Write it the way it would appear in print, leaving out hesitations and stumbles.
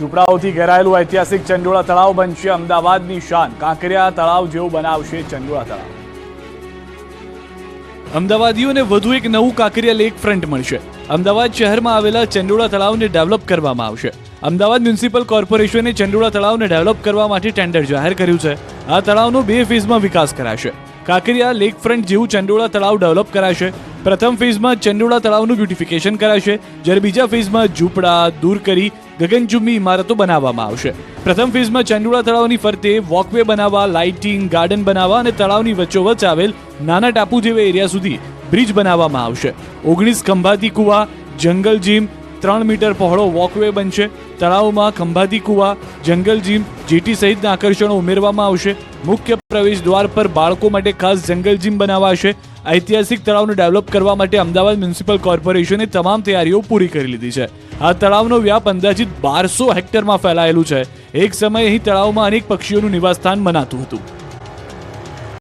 ઝૂંપડાઓથી ઘેરાયેલું ઐતિહાસિક ચંડોળા તળાવ બનશે અમદાવાદની શાન. કાંકરિયા તળાવ જેવું બનાવશે ચંડોળા તળાવ. અમદાવાદીઓને વધુ એક નવું કાંકરિયા લેક ફ્રન્ટ મળશે. અમદાવાદ શહેરમાં આવેલા ચંડોળા તળાવને ડેવલપ કરવામાં આવશે. અમદાવાદ મ્યુનિસિપલ કોર્પોરેશને ચંડોળા તળાવને ડેવલપ કરવા માટે ટેન્ડર જાહેર કર્યું છે. આ તળાવનો 2 ફેઝમાં વિકાસ કરાશે. કાંકરિયા લેક ફ્રન્ટ જેવું ચંડોળા તળાવ ડેવલપ કરાશે. પ્રથમ ફેઝમાં ચંડોળા તળાવનું બ્યુટિફિકેશન કરાશે, જ્યારે બીજા ફેઝમાં ઝૂંપડા દૂર કરી ગગનચુંબી ઇમારતો બનાવવામાં આવશે. પ્રથમ ફેઝમાં ચંડોળા તળાવની ફરતે વોકવે બનાવવા, લાઇટિંગ, ગાર્ડન બનાવવા અને તળાવની વચ્ચોવચ્ચ આવેલ નાના ટાપુ જેવા એરિયા સુધી બ્રિજ બનાવવામાં આવશે. 19 ખંભાતી કુવા, જંગલ જીમ, 3 મીટર પહોળો વોકવે બનશે. તળાવમાં ખંભાતી કુવા, જંગલ જીમ, જેટી સહિતના આકર્ષણો ઉમેરવામાં આવશે. મુખ્ય પ્રવેશ દ્વાર પર બાળકો માટે ખાસ જંગલ જીમ બનાવાશે. ઐતિહાસિક તળાવને ડેવલપ કરવા માટે અમદાવાદ મ્યુનિસિપલ કોર્પોરેશને તમામ તૈયારીઓ પૂરી કરી લીધી છે. આ તળાવનો વ્યાપ અંદાજિત 1200 હેક્ટરમાં ફેલાયેલું છે. એક સમયે અહીં તળાવમાં અનેક પક્ષીઓનું નિવાસસ્થાન મનાતું હતું.